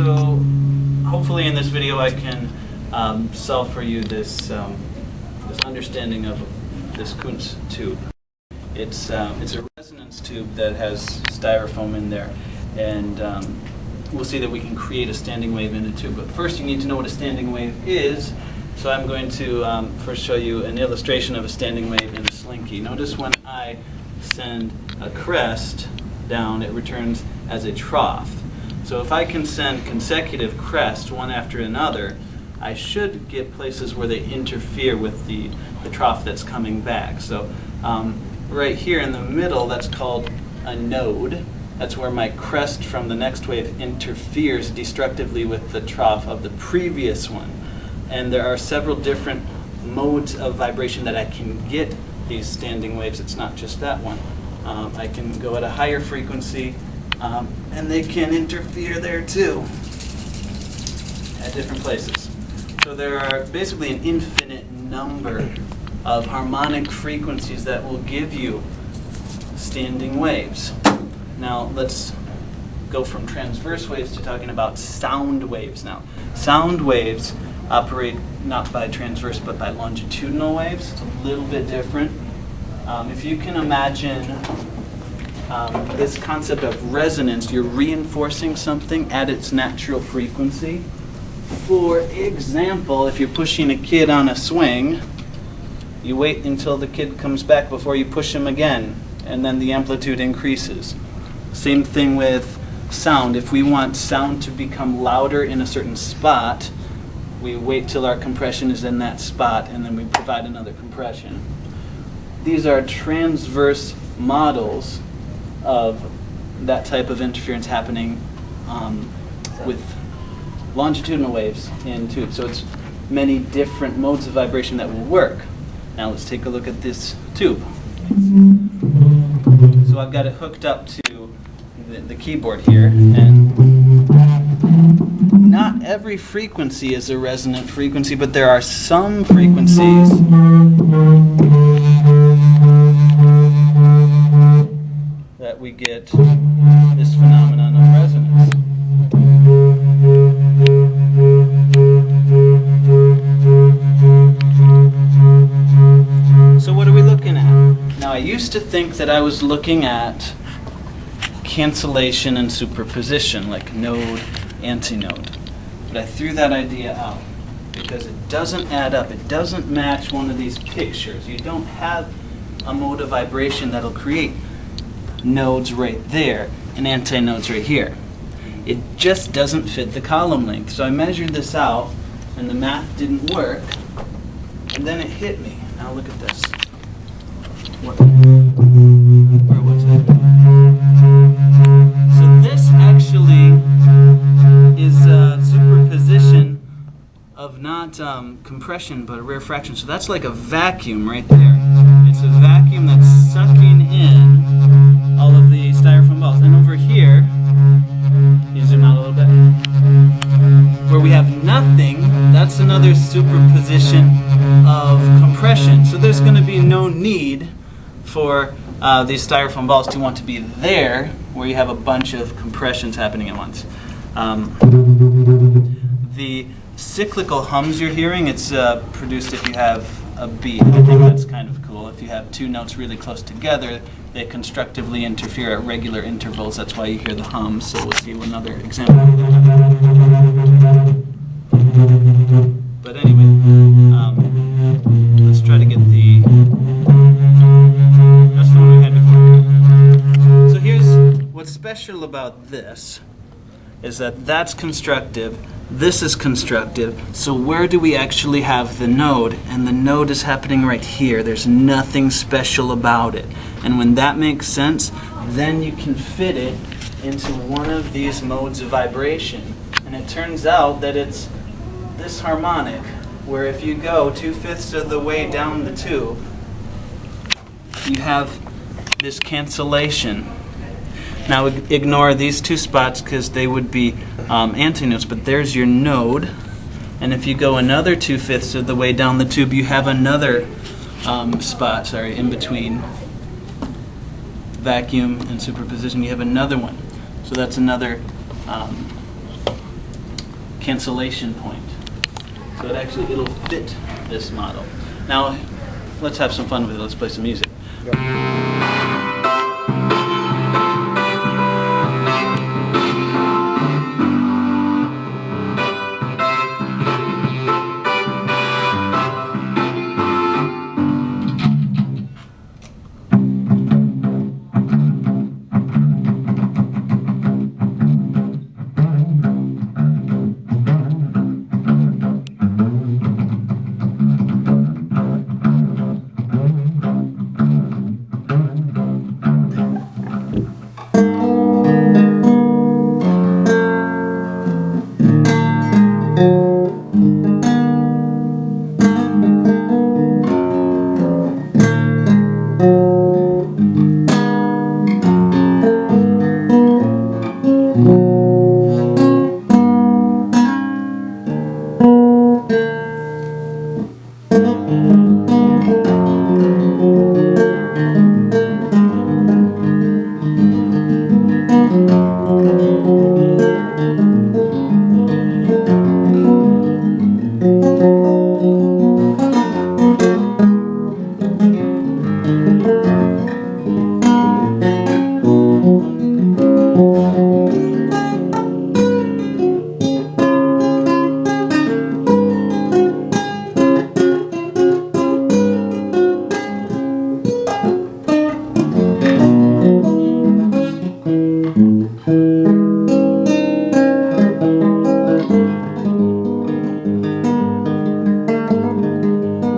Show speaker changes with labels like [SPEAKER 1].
[SPEAKER 1] So hopefully in this video I can solve for you this understanding of this Kundt tube. It's a resonance tube that has styrofoam in there, and we'll see that we can create a standing wave in a tube. But first you need to know what a standing wave is. So I'm going to first show you an illustration of a standing wave in a slinky. Notice when I send a crest down, it returns as a trough. So if I can send consecutive crests one after another, I should get places where they interfere with the trough that's coming back. So right here in the middle, that's called a node. That's where my crest from the next wave interferes destructively with the trough of the previous one. And there are several different modes of vibration that I can get these standing waves. It's not just that one. I can go at a higher frequency, and they can interfere there too at different places. So there are basically an infinite number of harmonic frequencies that will give you standing waves. Now let's go from transverse waves to talking about sound waves now. Sound waves operate not by transverse but by longitudinal waves. It's a little bit different. If you can imagine this concept of resonance, you're reinforcing something at its natural frequency. For example, if you're pushing a kid on a swing, you wait until the kid comes back before you push him again, and then the amplitude increases. Same thing with sound. If we want sound to become louder in a certain spot, we wait till our compression is in that spot, and then we provide another compression. These are transverse models of that type of interference happening with longitudinal waves in tubes. So it's many different modes of vibration that will work. Now let's take a look at this tube. So I've got it hooked up to the keyboard here, and not every frequency is a resonant frequency, but there are some frequencies that we get this phenomenon of resonance. So what are we looking at? Now I used to think that I was looking at cancellation and superposition, like node, antinode. But I threw that idea out because it doesn't add up. It doesn't match one of these pictures. You don't have a mode of vibration that'll create nodes right there and antinodes right here. It just doesn't fit the column length. So I measured this out and the math didn't work, and then it hit me. Now look at this. Where was it? So this actually is a superposition of not compression but a rarefaction. So that's like a vacuum right there. It's a vacuum that's sucking in all of the styrofoam balls. And over here, you zoom out a little bit, where we have nothing, that's another superposition of compression. So there's going to be no need for these styrofoam balls to want to be there where you have a bunch of compressions happening at once. The cyclical hums you're hearing, it's produced if you have a beat. I think that's kind of cool. If you have two notes really close together, they constructively interfere at regular intervals. That's why you hear the hums. So we'll see another example. But anyway, let's try to get the... That's the one we had before. So here's what's special about this, is that that's constructive, this is constructive, so where do we actually have the node? And the node is happening right here. There's nothing special about it. And when that makes sense, then you can fit it into one of these modes of vibration. And it turns out that it's this harmonic, where if you go 2/5 of the way down the tube, you have this cancellation. Now ignore these two spots because they would be antinodes, but there's your node. And if you go another 2/5 of the way down the tube, you have another spot, in between vacuum and superposition. You have another one. So that's another cancellation point. So it'll fit this model. Now, let's have some fun with it. Let's play some music.
[SPEAKER 2] Yep.